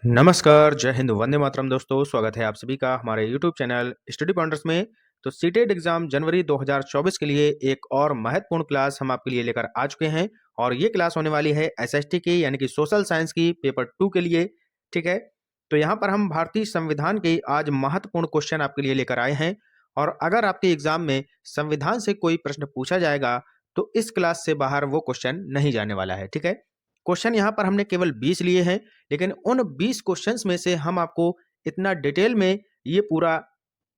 नमस्कार, जय हिंद, वंदे मातरम दोस्तों। स्वागत है आप सभी का हमारे यूट्यूब चैनल स्टडी पॉइंटर्स में। तो सीटेट एग्जाम जनवरी 2024 के लिए एक और महत्वपूर्ण क्लास हम आपके लिए लेकर आ चुके हैं और ये क्लास होने वाली है एसएसटी की यानी कि सोशल साइंस की पेपर 2 के लिए। ठीक है, तो यहाँ पर हम भारतीय संविधान के आज महत्वपूर्ण क्वेश्चन आपके लिए लेकर आए हैं और अगर आपके एग्जाम में संविधान से कोई प्रश्न पूछा जाएगा तो इस क्लास से बाहर वो क्वेश्चन नहीं जाने वाला है। ठीक है, क्वेश्चन यहाँ पर हमने केवल 20 लिए हैं, लेकिन उन 20 क्वेश्चंस में से हम आपको इतना डिटेल में ये पूरा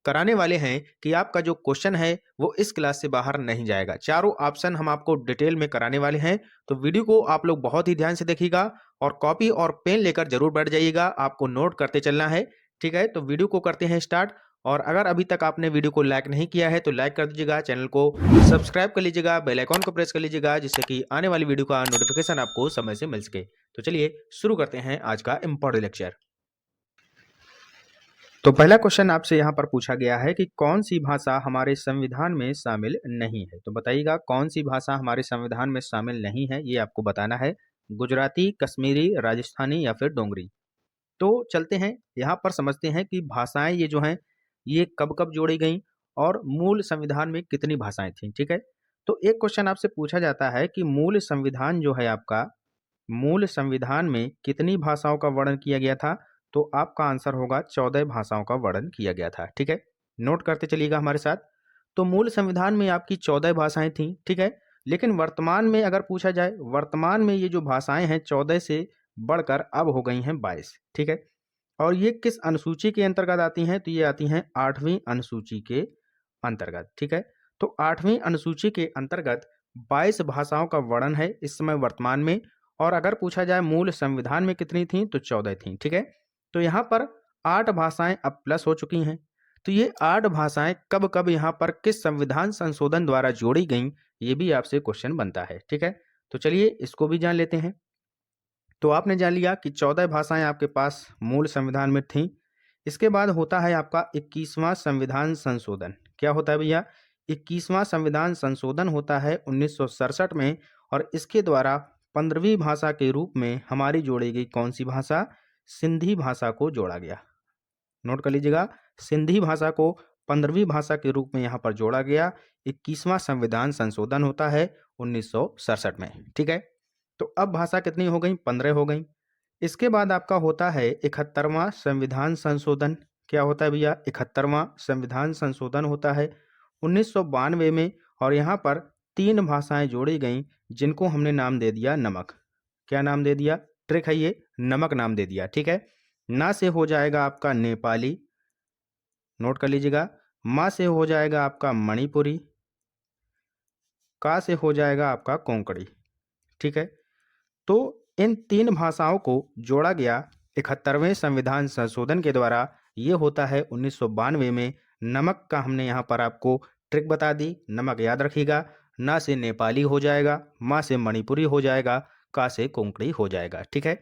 कराने वाले हैं कि आपका जो क्वेश्चन है वो इस क्लास से बाहर नहीं जाएगा। चारों ऑप्शन हम आपको डिटेल में कराने वाले हैं, तो वीडियो को आप लोग बहुत ही ध्यान से देखिएगा और कॉपी और पेन लेकर जरूर बैठ जाइएगा, आपको नोट करते चलना है। ठीक है, तो वीडियो को करते हैं स्टार्ट। और अगर अभी तक आपने वीडियो को लाइक नहीं किया है तो लाइक कर दीजिएगा, चैनल को सब्सक्राइब कर लीजिएगा, बेल आइकॉन को प्रेस कर लीजिएगा जिससे कि आने वाली वीडियो का नोटिफिकेशन आपको समय से मिल सके। तो चलिए शुरू करते हैं आज का इम्पोर्टेंट लेक्चर। तो पहला क्वेश्चन आपसे यहाँ पर पूछा गया है कि कौन सी भाषा हमारे संविधान में शामिल नहीं है। तो बताइएगा कौन सी भाषा हमारे संविधान में शामिल नहीं है, ये आपको बताना है। गुजराती, कश्मीरी, राजस्थानी या फिर डोंगरी। तो चलते हैं यहाँ पर समझते हैं कि भाषाएं ये जो हैं ये कब कब जोड़ी गई और मूल संविधान में कितनी भाषाएं थीं। ठीक है, तो एक क्वेश्चन आपसे पूछा जाता है कि मूल संविधान जो है आपका, मूल संविधान में कितनी भाषाओं का वर्णन किया गया था। तो आपका आंसर होगा 14 भाषाओं का वर्णन किया गया था। ठीक है, नोट करते चलिएगा हमारे साथ। तो मूल संविधान में आपकी 14 भाषाएं थीं। ठीक है, लेकिन वर्तमान में अगर पूछा जाए, वर्तमान में ये जो भाषाएं हैं 14 से बढ़कर अब हो गई हैं 22। ठीक है, और ये किस अनुसूची के अंतर्गत आती हैं, तो ये आती हैं 8वीं अनुसूची के अंतर्गत। ठीक है, तो 8वीं अनुसूची के अंतर्गत 22 भाषाओं का वर्णन है इस समय वर्तमान में। और अगर पूछा जाए मूल संविधान में कितनी थी तो 14 थी। ठीक है, तो यहाँ पर 8 भाषाएं अब प्लस हो चुकी हैं। तो ये 8 भाषाएं कब कब यहाँ पर किस संविधान संशोधन द्वारा जोड़ी गई, ये भी आपसे क्वेश्चन बनता है। ठीक है, तो चलिए इसको भी जान लेते हैं। तो आपने जान लिया कि 14 भाषाएं आपके पास मूल संविधान में थीं। इसके बाद होता है आपका 21वां संविधान संशोधन। क्या होता है भैया? 21वां संविधान संशोधन होता है 1967 में और इसके द्वारा 15वीं भाषा के रूप में हमारी जोड़ी गई कौन सी भाषा? सिंधी भाषा को जोड़ा गया। नोट कर लीजिएगा, सिंधी भाषा को 15वीं भाषा के रूप में यहाँ पर जोड़ा गया। 21वां संविधान संशोधन होता है 1967 में। ठीक है, तो अब भाषा कितनी हो गई? 15 हो गई। इसके बाद आपका होता है 71वां संविधान संशोधन। क्या होता है भैया? 71वां संविधान संशोधन होता है 1992 में और यहाँ पर 3 भाषाएं जोड़ी गई जिनको हमने नाम दे दिया नमक। क्या नाम दे दिया? ट्रिक है ये, नमक नाम दे दिया। ठीक है, ना से हो जाएगा आपका नेपाली, नोट कर लीजिएगा। मा से हो जाएगा आपका मणिपुरी, का से हो जाएगा आपका कोंकणी। ठीक है, तो इन 3 भाषाओं को जोड़ा गया 71वें संविधान संशोधन के द्वारा। ये होता है 1992 में। नमक का हमने यहाँ पर आपको ट्रिक बता दी, नमक याद रखिएगा। ना से नेपाली हो जाएगा, मा से मणिपुरी हो जाएगा, का से कोंकणी हो जाएगा। ठीक है,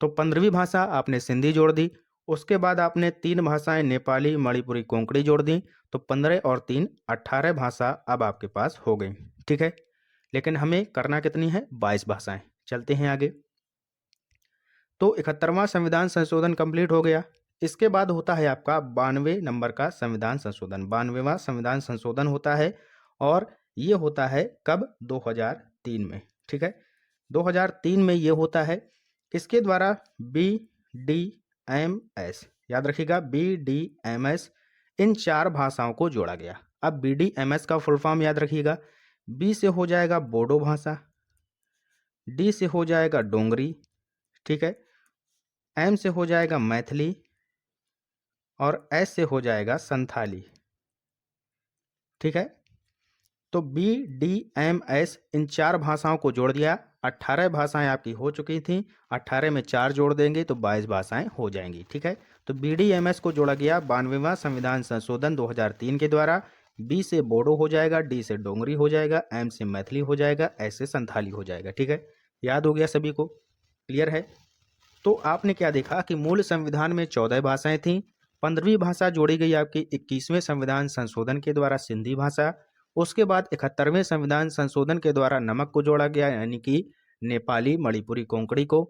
तो 15वीं भाषा आपने सिंधी जोड़ दी। उसके बाद आपने 3 भाषाएं नेपाली, मणिपुरी, कोंकणी जोड़ दी। तो 15 और 3 18 भाषा अब आपके पास हो गई। ठीक है, लेकिन हमें करना कितनी है? 22 भाषाएं। चलते हैं आगे। तो 71वां संविधान संशोधन कंप्लीट हो गया। इसके बाद होता है आपका 92 नंबर का संविधान संशोधन। 92वां संविधान संशोधन होता है और ये होता है कब? 2003 में। ठीक है, 2003 में ये होता है। इसके द्वारा BDMS, याद रखिएगा, BDMS, इन 4 भाषाओं को जोड़ा गया। अब BDMS का फुल फॉर्म याद रखिएगा। B से हो जाएगा बोडो भाषा, D से हो जाएगा डोंगरी, ठीक है, M से हो जाएगा मैथिली और S से हो जाएगा संथाली। ठीक है, तो BDMS इन 4 भाषाओं को जोड़ दिया। 18 भाषाएं आपकी हो चुकी थी, 18 में 4 जोड़ देंगे तो 22 भाषाएं हो जाएंगी। ठीक है, तो BDMS को जोड़ा गया 92वां संविधान संशोधन 2003 के द्वारा। B से बोडो हो जाएगा, D से डोंगरी हो जाएगा, M से मैथिली हो जाएगा, S से संथाली हो जाएगा। ठीक है, याद हो गया सभी को? क्लियर है? तो आपने क्या देखा कि मूल संविधान में 14 भाषाएं थीं। 15वीं भाषा जोड़ी गई आपकी 21वें संविधान संशोधन के द्वारा, सिंधी भाषा। उसके बाद 71वें संविधान संशोधन के द्वारा नमक को जोड़ा गया यानी कि नेपाली, मणिपुरी, कोंकणी को।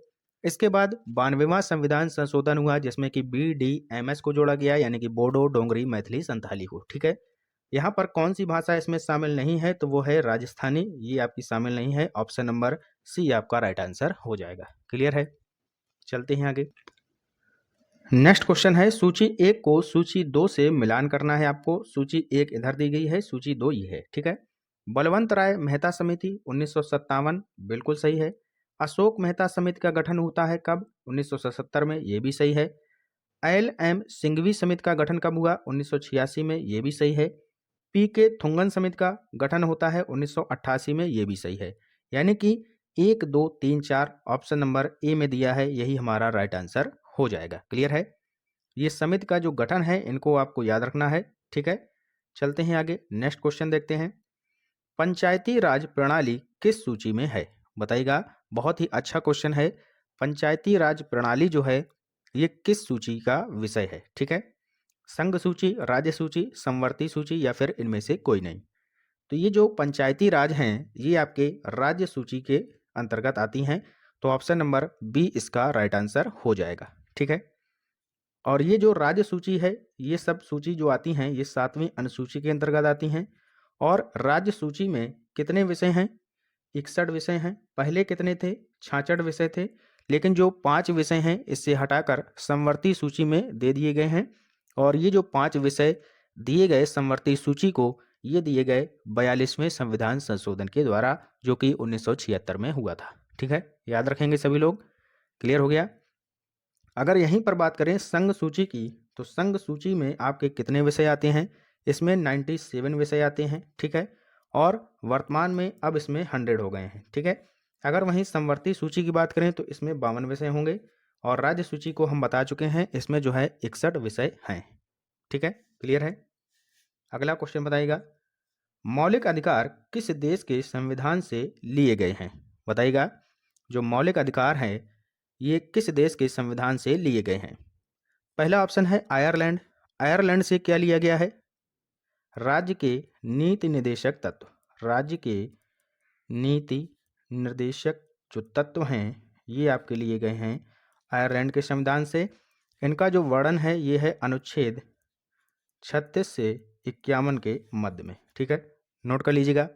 इसके बाद 92वां संविधान संशोधन हुआ जिसमें कि BDMS को जोड़ा गया, यानी कि बोडो, डोंगरी, मैथिली, संथाली को। ठीक है, यहाँ पर कौन सी भाषा इसमें शामिल नहीं है, तो वो है राजस्थानी, ये आपकी शामिल नहीं है। ऑप्शन नंबर सी आपका राइट आंसर हो जाएगा। क्लियर है, चलते हैं आगे। नेक्स्ट क्वेश्चन है, सूची 1 को सूची 2 से मिलान करना है आपको। सूची 1 इधर दी गई है, सूची 2 ये है। ठीक है, बलवंत राय मेहता समिति 1957 बिल्कुल सही है। अशोक मेहता समिति का गठन होता है कब? 1977 में, ये भी सही है। LM सिंघवी समिति का गठन कब हुआ? 1986 में, ये भी सही है। PK थुंगन समिति का गठन होता है 1988 में, ये भी सही है। यानी कि 1, 2, 3, 4 ऑप्शन नंबर ए में दिया है, यही हमारा राइट आंसर हो जाएगा। क्लियर है, ये समिति का जो गठन है इनको आपको याद रखना है। ठीक है, चलते हैं आगे। नेक्स्ट क्वेश्चन देखते हैं, पंचायती राज प्रणाली किस सूची में है? बताइएगा, बहुत ही अच्छा क्वेश्चन है। पंचायती राज प्रणाली जो है ये किस सूची का विषय है? ठीक है, संघ सूची, राज्य सूची, समवर्ती सूची या फिर इनमें से कोई नहीं। तो ये जो पंचायती राज हैं ये आपके राज्य सूची के अंतर्गत आती हैं, तो ऑप्शन नंबर बी इसका राइट आंसर हो जाएगा। ठीक है, और ये जो राज्य सूची है ये सब सूची जो आती हैं ये 7वीं अनुसूची के अंतर्गत आती हैं। और राज्य सूची में कितने विषय हैं? 61 विषय हैं। पहले कितने थे? 66 विषय थे, लेकिन जो 5 विषय हैं इससे हटाकर समवर्ती सूची में दे दिए गए हैं। और ये जो 5 विषय दिए गए समवर्ती सूची को, ये दिए गए 42वें संविधान संशोधन के द्वारा, जो कि 1976 में हुआ था। ठीक है, याद रखेंगे सभी लोग। क्लियर हो गया। अगर यहीं पर बात करें संघ सूची की, तो संघ सूची में आपके कितने विषय आते हैं? इसमें 97 विषय आते हैं। ठीक है, और वर्तमान में अब इसमें 100 हो गए हैं। ठीक है, अगर वहीं समवर्ती सूची की बात करें तो इसमें 52 विषय होंगे, और राज्य सूची को हम बता चुके हैं, इसमें जो है 61 विषय हैं। ठीक है, क्लियर है। अगला क्वेश्चन बताइएगा, मौलिक अधिकार किस देश के संविधान से लिए गए हैं? बताइएगा, जो मौलिक अधिकार हैं ये किस देश के संविधान से लिए गए हैं? पहला ऑप्शन है आयरलैंड। आयरलैंड से क्या लिया गया है? राज्य के नीति निर्देशक तत्व। राज्य के नीति निर्देशक जो तत्व हैं ये आपके लिए गए हैं आयरलैंड के संविधान से। इनका जो वर्णन है ये है अनुच्छेद 36 से 51 के मध्य में। ठीक है, नोट कर लीजिएगा।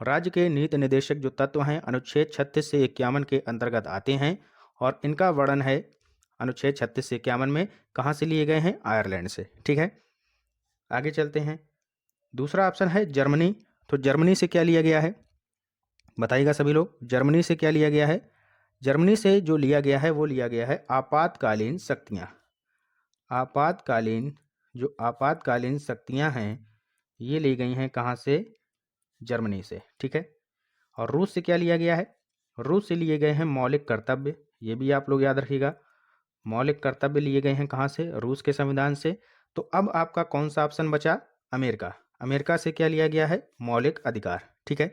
राज्य के नीति निर्देशक जो तत्व हैं अनुच्छेद 36 से 51 के अंतर्गत आते हैं, और इनका वर्णन है अनुच्छेद 36 से 51 में। कहाँ से लिए गए हैं? आयरलैंड से। ठीक है, आगे चलते हैं। दूसरा ऑप्शन है जर्मनी। तो जर्मनी से क्या लिया गया है? बताइएगा सभी लोग, जर्मनी से क्या लिया गया है? जर्मनी से जो लिया गया है वो लिया गया है आपातकालीन शक्तियाँ। आपातकालीन शक्तियाँ हैं ये ली गई हैं कहाँ से? जर्मनी से। ठीक है, और रूस से क्या लिया गया है? रूस से लिए गए हैं मौलिक कर्तव्य। ये भी आप लोग याद रखिएगा, मौलिक कर्तव्य लिए गए हैं कहाँ से? रूस के संविधान से। तो अब आपका कौन सा ऑप्शन बचा? अमेरिका। अमेरिका से क्या लिया गया है? मौलिक अधिकार। ठीक है,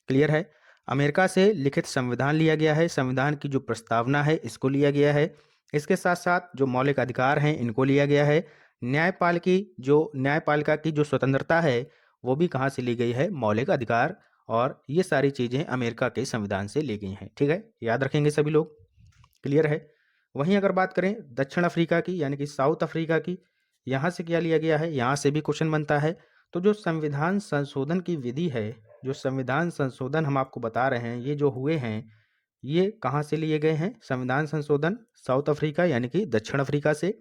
क्लियर है। अमेरिका से लिखित संविधान लिया गया है, संविधान की जो प्रस्तावना है इसको लिया गया है। इसके साथ साथ जो मौलिक अधिकार हैं इनको लिया गया है। न्यायपालिका की जो स्वतंत्रता है वो भी कहाँ से ली गई है? मौलिक अधिकार। और ये सारी चीज़ें अमेरिका के संविधान से ली गई हैं। ठीक है, याद रखेंगे सभी लोग। क्लियर है। वहीं अगर बात करें दक्षिण अफ्रीका की, यानी कि साउथ अफ्रीका की, यहाँ से क्या लिया गया है? यहाँ से भी क्वेश्चन बनता है। तो जो संविधान संशोधन की विधि है, जो संविधान संशोधन हम आपको बता रहे हैं ये जो हुए हैं ये कहाँ से लिए गए हैं? संविधान संशोधन साउथ अफ्रीका यानी कि दक्षिण अफ्रीका से।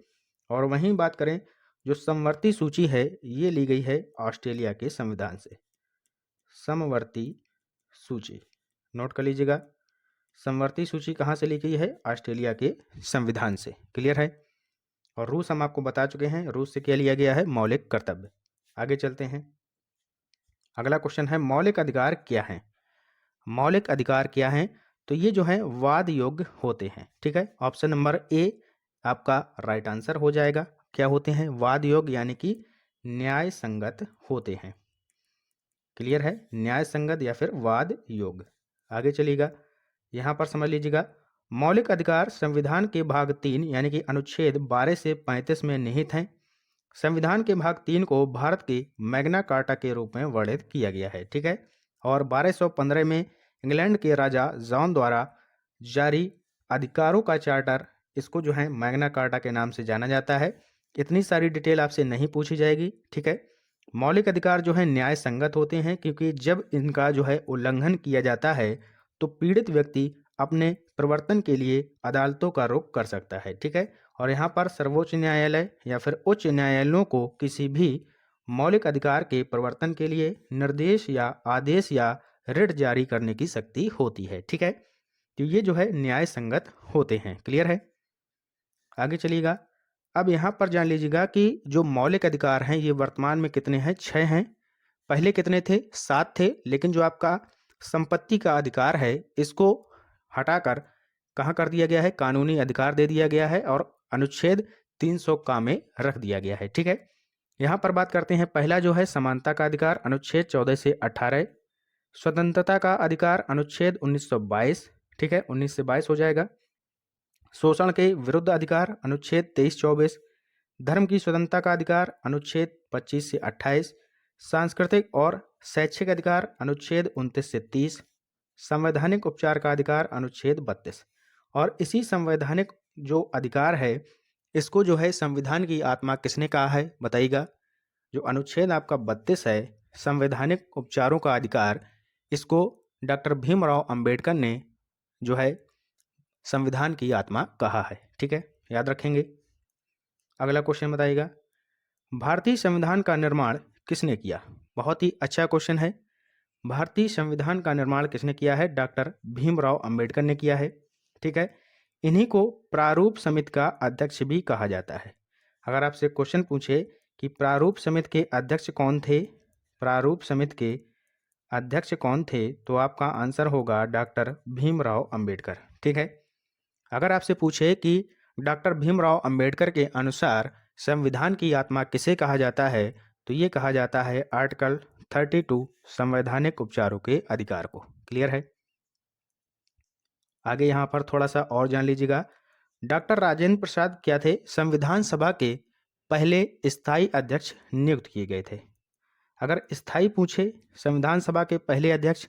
और वहीं बात करें जो समवर्ती सूची है ये ली गई है ऑस्ट्रेलिया के संविधान से। समवर्ती सूची नोट कर लीजिएगा, समवर्ती सूची कहाँ से ली गई है? ऑस्ट्रेलिया के संविधान से। क्लियर है। और रूस हम आपको बता चुके हैं, रूस से क्या लिया गया है? मौलिक कर्तव्य। आगे चलते हैं। अगला क्वेश्चन है मौलिक अधिकार क्या हैं? मौलिक अधिकार क्या हैं? तो ये जो है वाद योग्य होते हैं। ठीक है, ऑप्शन नंबर ए आपका राइट आंसर हो जाएगा। क्या होते हैं? वाद योग्य यानी कि न्याय संगत होते हैं। क्लियर है, न्याय संगत या फिर वाद योग्य। आगे चलिएगा, यहाँ पर समझ लीजिएगा, मौलिक अधिकार संविधान के भाग 3 यानी कि अनुच्छेद 12 से 35 में निहित हैं। संविधान के भाग 3 को भारत की मैग्ना कार्टा के रूप में वर्णित किया गया है। ठीक है, और 1215 में इंग्लैंड के राजा जॉन द्वारा जारी अधिकारों का चार्टर, इसको जो है मैग्ना कार्टा के नाम से जाना जाता है। इतनी सारी डिटेल आपसे नहीं पूछी जाएगी, ठीक है। मौलिक अधिकार जो है न्याय संगत होते हैं, क्योंकि जब इनका जो है उल्लंघन किया जाता है तो पीड़ित व्यक्ति अपने प्रवर्तन के लिए अदालतों का रुख कर सकता है, ठीक है। और यहाँ पर सर्वोच्च न्यायालय या फिर उच्च न्यायालयों को किसी भी मौलिक अधिकार के प्रवर्तन के लिए निर्देश या आदेश या रिट जारी करने की शक्ति होती है, ठीक है। तो ये जो है न्याय संगत होते हैं। क्लियर है? आगे चलिएगा। अब यहाँ पर जान लीजिएगा कि जो मौलिक अधिकार हैं ये वर्तमान में कितने हैं? 6 हैं। पहले कितने थे? 7 थे। लेकिन जो आपका संपत्ति का अधिकार है इसको हटाकर कहाँ कर दिया गया है? कानूनी अधिकार दे दिया गया है और अनुच्छेद 300 का में रख दिया गया है, ठीक है। यहाँ पर बात करते हैं। पहला जो है समानता का अधिकार, अनुच्छेद 14 से 18। स्वतंत्रता का अधिकार, अनुच्छेद 1922, ठीक है, 19 से 22 हो जाएगा। शोषण के विरुद्ध अधिकार, अनुच्छेद 23-24। धर्म की स्वतंत्रता का अधिकार, अनुच्छेद 25 से 28। सांस्कृतिक और शैक्षिक अधिकार, अनुच्छेद 29 से 30। संवैधानिक उपचार का अधिकार, अनुच्छेद 32। और इसी संवैधानिक जो अधिकार है इसको जो है संविधान की आत्मा किसने कहा है? बताइएगा। जो अनुच्छेद आपका 32 है, संवैधानिक उपचारों का अधिकार, इसको डॉक्टर भीमराव अंबेडकर ने जो है संविधान की आत्मा कहा है, ठीक है, याद रखेंगे। अगला क्वेश्चन बताइएगा, भारतीय संविधान का निर्माण किसने किया? बहुत ही अच्छा क्वेश्चन है। भारतीय संविधान का निर्माण किसने किया है? डॉक्टर भीमराव अंबेडकर ने किया है, ठीक है। इन्हीं को प्रारूप समिति का अध्यक्ष भी कहा जाता है। अगर आपसे क्वेश्चन पूछे कि प्रारूप समिति के अध्यक्ष कौन थे, प्रारूप समिति के अध्यक्ष कौन थे, तो आपका आंसर होगा डॉक्टर भीमराव अंबेडकर, ठीक है। अगर आपसे पूछे कि डॉक्टर भीमराव अंबेडकर के अनुसार संविधान की आत्मा किसे कहा जाता है, तो ये कहा जाता है आर्टिकल 32 संवैधानिक उपचारों के अधिकार को। क्लियर है? आगे यहाँ पर थोड़ा सा और जान लीजिएगा। डॉक्टर राजेंद्र प्रसाद क्या थे? संविधान सभा के पहले स्थायी अध्यक्ष नियुक्त किए गए थे। अगर स्थायी पूछे संविधान सभा के पहले अध्यक्ष,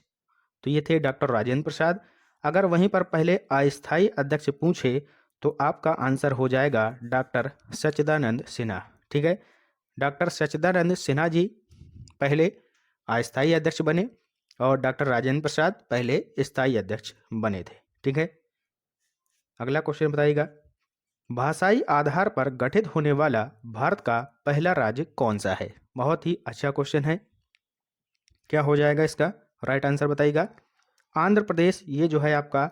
तो ये थे डॉक्टर राजेंद्र प्रसाद। अगर वहीं पर पहले अस्थायी अध्यक्ष पूछे तो आपका आंसर हो जाएगा डॉक्टर सच्चिदानंद सिन्हा, ठीक है। डॉक्टर सच्चिदानंद सिन्हा जी पहले अस्थायी अध्यक्ष बने और डॉक्टर राजेंद्र प्रसाद पहले स्थायी अध्यक्ष बने थे, ठीक है। अगला क्वेश्चन बताइएगा, भाषाई आधार पर गठित होने वाला भारत का पहला राज्य कौन सा है? बहुत ही अच्छा क्वेश्चन है। क्या हो जाएगा इसका राइट आंसर बताइएगा। आंध्र प्रदेश ये जो है आपका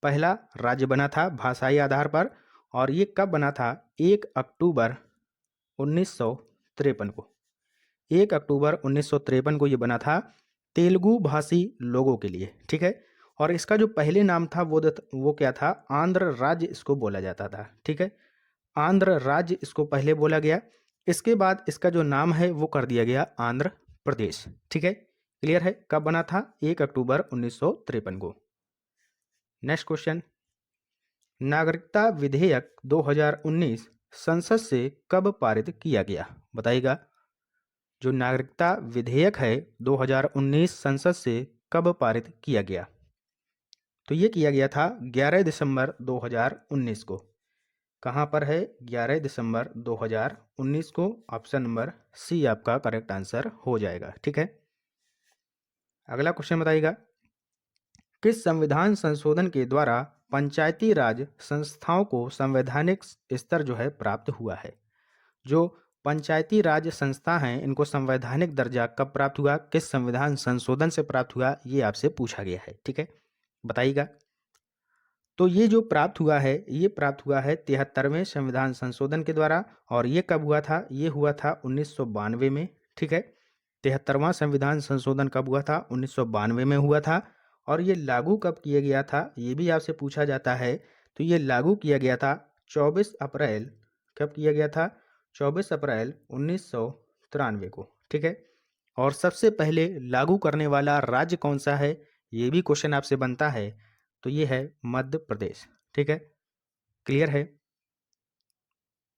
पहला राज्य बना था भाषाई आधार पर, और ये कब बना था? 1 अक्टूबर 1953 को। 1 अक्टूबर 1953 को ये बना था तेलुगु भाषी लोगों के लिए, ठीक है। और इसका जो पहले नाम था वो क्या था? आंध्र राज्य इसको बोला जाता था, ठीक है। आंध्र राज्य इसको पहले बोला गया। इसके बाद इसका जो नाम है वो कर दिया गया आंध्र प्रदेश, ठीक है। क्लियर है? कब बना था? 1 अक्टूबर 1953 को। नेक्स्ट क्वेश्चन, नागरिकता विधेयक 2019 संसद से कब पारित किया गया? बताइएगा। जो नागरिकता विधेयक है 2019 संसद से कब पारित किया गया? तो ये किया गया था 11 दिसंबर 2019 को। कहाँ पर है? 11 दिसंबर 2019 को। ऑप्शन नंबर सी आपका करेक्ट आंसर हो जाएगा, ठीक है। अगला क्वेश्चन बताइएगा, किस संविधान संशोधन के द्वारा पंचायती राज संस्थाओं को संवैधानिक स्तर जो है प्राप्त हुआ है? जो पंचायती राज संस्था हैं इनको संवैधानिक दर्जा कब प्राप्त हुआ? किस संविधान संशोधन से प्राप्त हुआ? ये आपसे पूछा गया है, ठीक है, बताइएगा। तो ये जो प्राप्त हुआ है ये प्राप्त हुआ है 73वें संविधान संशोधन के द्वारा। और ये कब हुआ था? ये हुआ था 1992 में, ठीक है। 73वां संविधान संशोधन कब हुआ था? 1992 में हुआ था। और ये लागू कब किया गया था? ये भी आपसे पूछा जाता है। तो ये लागू किया गया था 24 अप्रैल, कब किया गया था? 24 अप्रैल 1993 को, ठीक है। और सबसे पहले लागू करने वाला राज्य कौन सा है? ये भी क्वेश्चन आपसे बनता है। तो ये है मध्य प्रदेश, ठीक है। क्लियर है?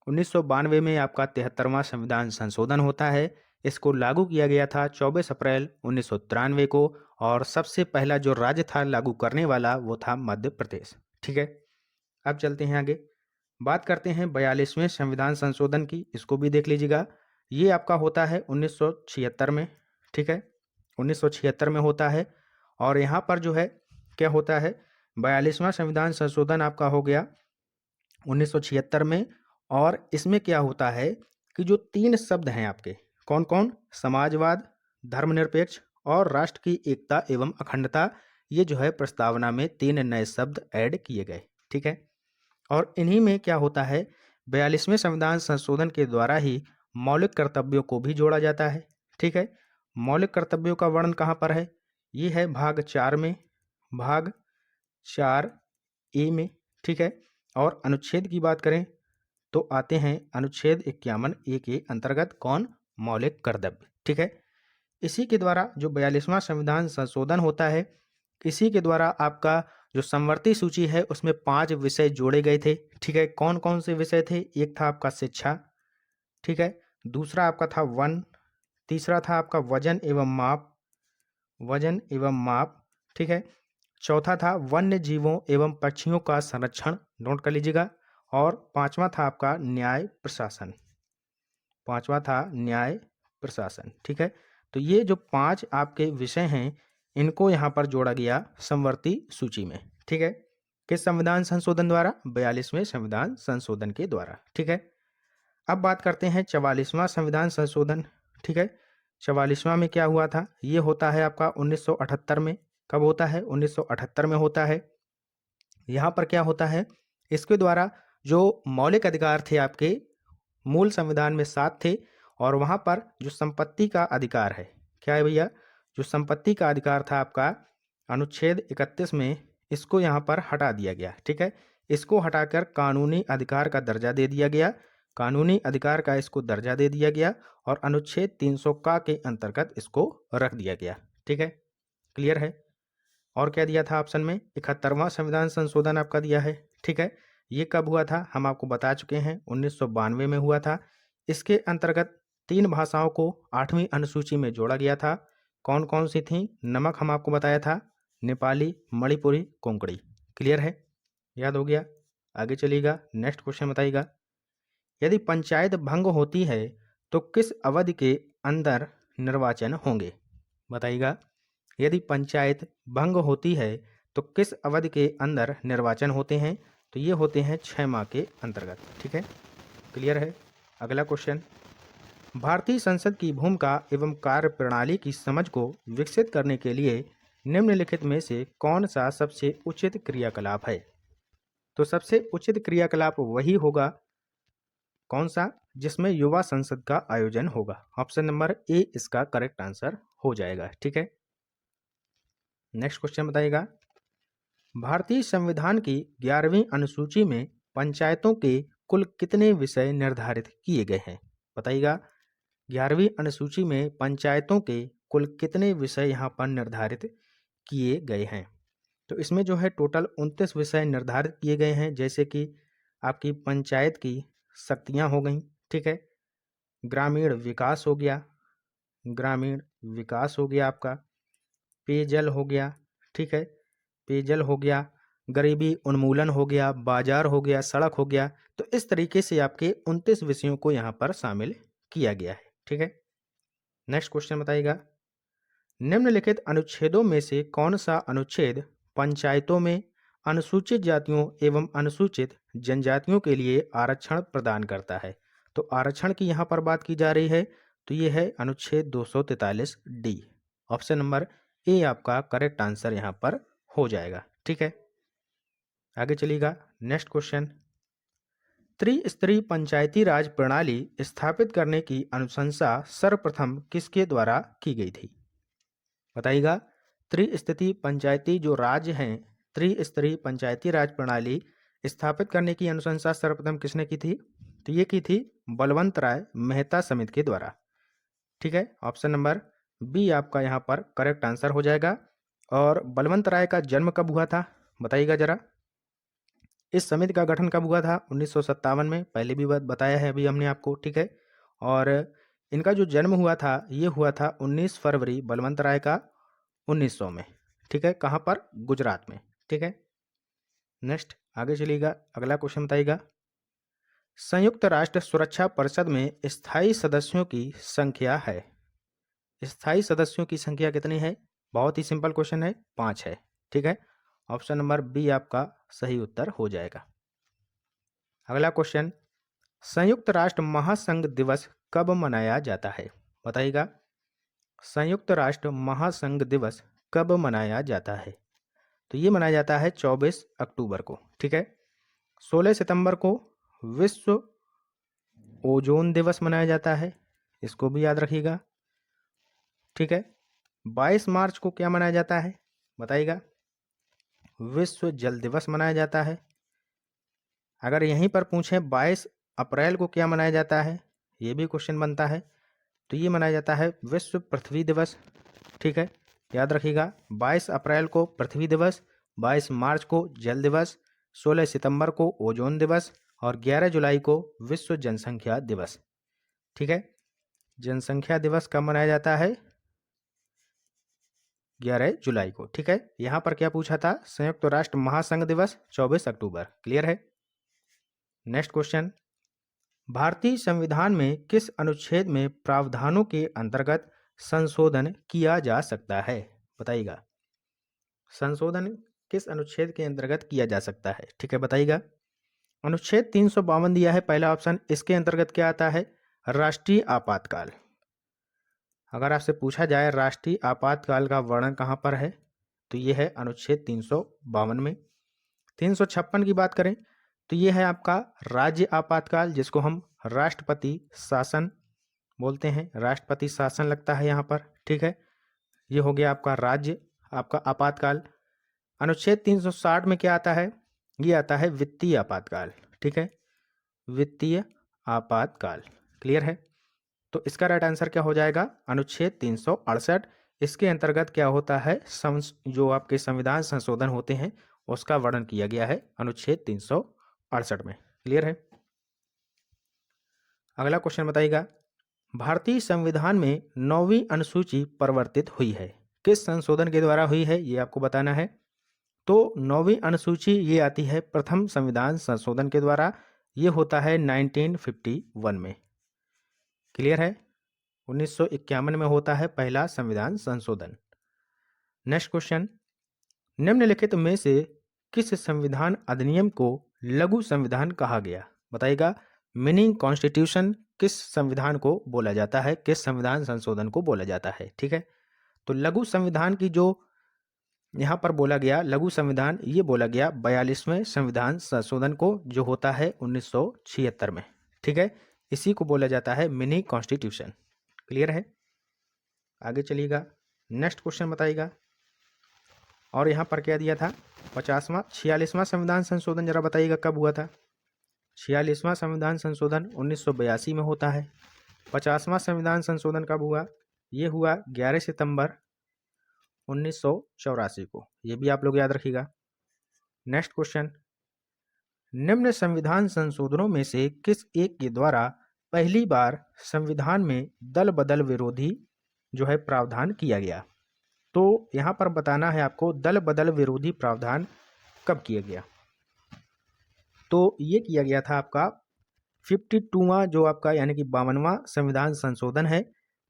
1992 में आपका 73वां संविधान संशोधन होता है। इसको लागू किया गया था 24 अप्रैल 1993 को। और सबसे पहला जो राज्य था लागू करने वाला वो था मध्य प्रदेश, ठीक है। अब चलते हैं आगे, बात करते हैं 42वें संविधान संशोधन की, इसको भी देख लीजिएगा। ये आपका होता है 1976 में, ठीक है, 1976 में होता है। और यहाँ पर जो है क्या होता है, 42वां संविधान संशोधन आपका हो गया 1976 में। और इसमें क्या होता है कि जो 3 शब्द हैं आपके, कौन कौन, समाजवाद, धर्मनिरपेक्ष और राष्ट्र की एकता एवं अखंडता, ये जो है प्रस्तावना में 3 नए शब्द ऐड किए गए, ठीक है। और इन्हीं में क्या होता है, 42वें संविधान संशोधन के द्वारा ही मौलिक कर्तव्यों को भी जोड़ा जाता है, ठीक है। मौलिक कर्तव्यों का वर्णन कहाँ पर है, ये है भाग 4 में, भाग 4 ए में, ठीक है। और अनुच्छेद की बात करें तो आते हैं अनुच्छेद 51 ए के अंतर्गत कौन, मौलिक कर्तव्य, ठीक है। इसी के द्वारा जो 42वां संविधान संशोधन होता है, इसी के द्वारा आपका जो समवर्ती सूची है उसमें 5 विषय जोड़े गए थे, ठीक है। कौन कौन से विषय थे, एक था आपका शिक्षा, ठीक है, दूसरा आपका था वन, तीसरा था आपका वजन एवं माप, वजन एवं माप, ठीक है, चौथा था वन्य जीवों एवं पक्षियों का संरक्षण, नोट कर लीजिएगा, और पांचवा था आपका न्याय प्रशासन, पांचवा था न्याय प्रशासन, ठीक है। तो ये जो 5 आपके विषय हैं, इनको यहाँ पर जोड़ा गया समवर्ती सूची में, ठीक है। किस संविधान संशोधन द्वारा, 42वें संविधान संशोधन के द्वारा, ठीक है। अब बात करते हैं 44वां संविधान संशोधन, ठीक है। 44वां में क्या हुआ था, ये होता है आपका 1978 में। कब होता है, 1978 में होता है। यहाँ पर क्या होता है, इसके द्वारा जो मौलिक अधिकार थे आपके मूल संविधान में 7 थे, और वहाँ पर जो संपत्ति का अधिकार है, क्या है भैया, जो संपत्ति का अधिकार था आपका अनुच्छेद 31 में, इसको यहाँ पर हटा दिया गया, ठीक है। इसको हटाकर कानूनी अधिकार का दर्जा दे दिया गया, कानूनी अधिकार का इसको दर्जा दे दिया गया, और अनुच्छेद 300 का के अंतर्गत इसको रख दिया गया, ठीक है, क्लियर है। और क्या दिया था ऑप्शन में, 71वां संविधान संशोधन आपका दिया है, ठीक है। ये कब हुआ था, हम आपको बता चुके हैं, 1992 में हुआ था। इसके अंतर्गत 3 भाषाओं को 8वीं अनुसूची में जोड़ा गया था। कौन कौन सी थी, नमक हम आपको बताया था, नेपाली, मणिपुरी, कोंकणी, क्लियर है, याद हो गया। आगे चलिएगा, नेक्स्ट क्वेश्चन बताइएगा, यदि पंचायत भंग होती है तो किस अवधि के अंदर निर्वाचन होंगे, बताइएगा। यदि पंचायत भंग होती है तो किस अवधि के अंदर निर्वाचन होते हैं, तो ये होते हैं 6 माह के अंतर्गत, ठीक है, क्लियर है। अगला क्वेश्चन, भारतीय संसद की भूमिका एवं कार्य प्रणाली की समझ को विकसित करने के लिए निम्नलिखित में से कौन सा सबसे उचित क्रियाकलाप है, तो सबसे उचित क्रियाकलाप वही होगा, कौन सा, जिसमें युवा संसद का आयोजन होगा। ऑप्शन नंबर ए इसका करेक्ट आंसर हो जाएगा, ठीक है। नेक्स्ट क्वेश्चन बताइएगा, भारतीय संविधान की 11वीं अनुसूची में पंचायतों के कुल कितने विषय निर्धारित किए गए हैं, बताइएगा। 11वीं अनुसूची में पंचायतों के कुल कितने विषय यहाँ पर निर्धारित किए गए हैं, तो इसमें जो है टोटल 29 विषय निर्धारित किए गए हैं, जैसे कि आपकी पंचायत की शक्तियाँ हो गई, ठीक है, ग्रामीण विकास हो गया, ग्रामीण विकास हो गया आपका, पेयजल हो गया, ठीक है, पेयजल हो गया, गरीबी उन्मूलन हो गया, बाजार हो गया, सड़क हो गया। तो इस तरीके से आपके 29 विषयों को यहाँ पर शामिल किया गया है, ठीक है। नेक्स्ट क्वेश्चन बताइएगा, निम्नलिखित अनुच्छेदों में से कौन सा अनुच्छेद पंचायतों में अनुसूचित जातियों एवं अनुसूचित जनजातियों के लिए आरक्षण प्रदान करता है, तो आरक्षण की यहाँ पर बात की जा रही है, तो ये है अनुच्छेद 243 डी, ऑप्शन नंबर ए आपका करेक्ट आंसर यहाँ पर हो जाएगा, ठीक है। आगे चलिएगा, नेक्स्ट क्वेश्चन, त्रिस्तरीय पंचायती राज प्रणाली स्थापित करने की अनुशंसा सर्वप्रथम किसके द्वारा की गई थी, बताइएगा। त्रिस्तरीय पंचायती जो राज्य हैं, त्रिस्तरीय पंचायती राज प्रणाली स्थापित करने की अनुशंसा सर्वप्रथम किसने की थी, तो ये की थी बलवंत राय मेहता समिति के द्वारा, ठीक है। ऑप्शन नंबर बी आपका यहाँ पर करेक्ट आंसर हो जाएगा। और बलवंत राय का जन्म कब हुआ था, बताइएगा जरा। इस समिति का गठन कब हुआ था, 1957 में, पहले भी बताया है अभी हमने आपको, ठीक है। और इनका जो जन्म हुआ था, ये हुआ था 19 फरवरी बलवंत राय का 1900 में, ठीक है, कहाँ पर, गुजरात में, ठीक है। नेक्स्ट आगे चलिएगा, अगला क्वेश्चन बताइएगा, संयुक्त राष्ट्र सुरक्षा परिषद में स्थायी सदस्यों की संख्या है। स्थायी सदस्यों की संख्या कितनी है? बहुत ही सिंपल क्वेश्चन है, 5 है। ठीक है, ऑप्शन नंबर बी आपका सही उत्तर हो जाएगा। अगला क्वेश्चन, संयुक्त राष्ट्र महासंघ दिवस कब मनाया जाता है? बताइएगा, संयुक्त राष्ट्र महासंघ दिवस कब मनाया जाता है? तो ये मनाया जाता है 24 अक्टूबर को। ठीक है, 16 सितंबर को विश्व ओजोन दिवस मनाया जाता है, इसको भी याद रखिएगा। ठीक है, 22 मार्च को क्या मनाया जाता है? बताइएगा, विश्व जल दिवस मनाया जाता है। अगर यहीं पर पूछें 22 अप्रैल को क्या मनाया जाता है, ये भी क्वेश्चन बनता है, तो ये मनाया जाता है विश्व पृथ्वी दिवस। ठीक है, याद रखिएगा, 22 अप्रैल को पृथ्वी दिवस, 22 मार्च को जल दिवस, 16 सितंबर को ओजोन दिवस और 11 जुलाई को विश्व जनसंख्या दिवस। ठीक है, जनसंख्या दिवस कब मनाया जाता है? 11 जुलाई को। ठीक है, यहाँ पर क्या पूछा था? संयुक्त राष्ट्र महासंघ दिवस 24 अक्टूबर। क्लियर है? नेक्स्ट क्वेश्चन, भारतीय संविधान में किस अनुच्छेद में प्रावधानों के अंतर्गत संशोधन किया जा सकता है? बताइएगा, संशोधन किस अनुच्छेद के अंतर्गत किया जा सकता है? ठीक है, बताइएगा। अनुच्छेद 352 दिया है पहला ऑप्शन, इसके अंतर्गत क्या आता है? राष्ट्रीय आपातकाल। अगर आपसे पूछा जाए राष्ट्रीय आपातकाल का वर्णन कहाँ पर है, तो ये है अनुच्छेद 352 में। 356 की बात करें तो ये है आपका राज्य आपातकाल, जिसको हम राष्ट्रपति शासन बोलते हैं, राष्ट्रपति शासन लगता है यहाँ पर। ठीक है, ये हो गया आपका राज्य आपका आपातकाल। अनुच्छेद 360 में क्या आता है? ये आता है वित्तीय आपातकाल। ठीक है, वित्तीय आपातकाल। क्लियर है? तो इसका राइट आंसर क्या हो जाएगा? अनुच्छेद 368। इसके अंतर्गत क्या होता है? जो आपके संविधान संशोधन होते हैं उसका वर्णन किया गया है अनुच्छेद 368 में। क्लियर है? अगला क्वेश्चन बताइएगा, भारतीय संविधान में 9वीं अनुसूची परिवर्तित हुई है, किस संशोधन के द्वारा हुई है ये आपको बताना है। तो 9वीं अनुसूची ये आती है प्रथम संविधान संशोधन के द्वारा, ये होता है 1951 में। क्लियर है? 1951 में होता है पहला संविधान संशोधन। नेक्स्ट क्वेश्चन, निम्नलिखित में से किस संविधान अधिनियम को लघु संविधान कहा गया? बताइएगा, मिनी कॉन्स्टिट्यूशन किस संविधान को बोला जाता है, किस संविधान संशोधन को बोला जाता है? ठीक है, तो लघु संविधान की जो यहाँ पर बोला गया लघु संविधान, ये बोला गया 42वें संविधान संशोधन को, जो होता है 1976 में। ठीक है, इसी को बोला जाता है मिनी कॉन्स्टिट्यूशन। क्लियर है? आगे चलिएगा, नेक्स्ट क्वेश्चन बताइएगा। और यहाँ पर क्या दिया था? 46वां संविधान संशोधन जरा बताइएगा कब हुआ था? 46वां संविधान संशोधन 1982 में होता है। 50वां संविधान संशोधन कब हुआ? ये हुआ 11 सितंबर 1984 को। ये भी आप लोग याद रखिएगा। नेक्स्ट क्वेश्चन, निम्न संविधान संशोधनों में से किस एक के द्वारा पहली बार संविधान में दल बदल विरोधी जो है प्रावधान किया गया? तो यहाँ पर बताना है आपको दल बदल विरोधी प्रावधान कब किया गया। तो ये किया गया था आपका 52वां जो आपका यानी कि 52वां संविधान संशोधन है,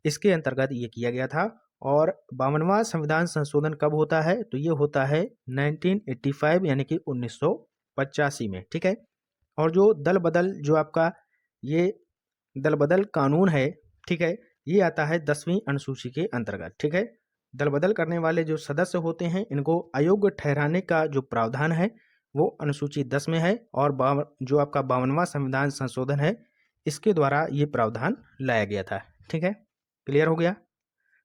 इसके अंतर्गत ये किया गया था। और 52वां संविधान संशोधन कब होता है? तो ये होता है 1985 यानी कि 1985 में। ठीक है, और जो दल बदल जो आपका ये दल बदल कानून है, ठीक है, ये आता है 10वीं अनुसूची के अंतर्गत। ठीक है, दल बदल करने वाले जो सदस्य होते हैं इनको अयोग्य ठहराने का जो प्रावधान है वो अनुसूची 10 में है, और जो आपका 52वां संविधान संशोधन है इसके द्वारा ये प्रावधान लाया गया था। ठीक है, क्लियर हो गया?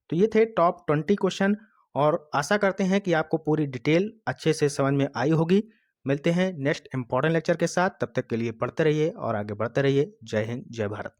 तो ये थे टॉप 20 क्वेश्चन, और आशा करते हैं कि आपको पूरी डिटेल अच्छे से समझ में आई होगी। मिलते हैं नेक्स्ट इंपॉर्टेंट लेक्चर के साथ, तब तक के लिए पढ़ते रहिए और आगे बढ़ते रहिए। जय हिंद, जय भारत।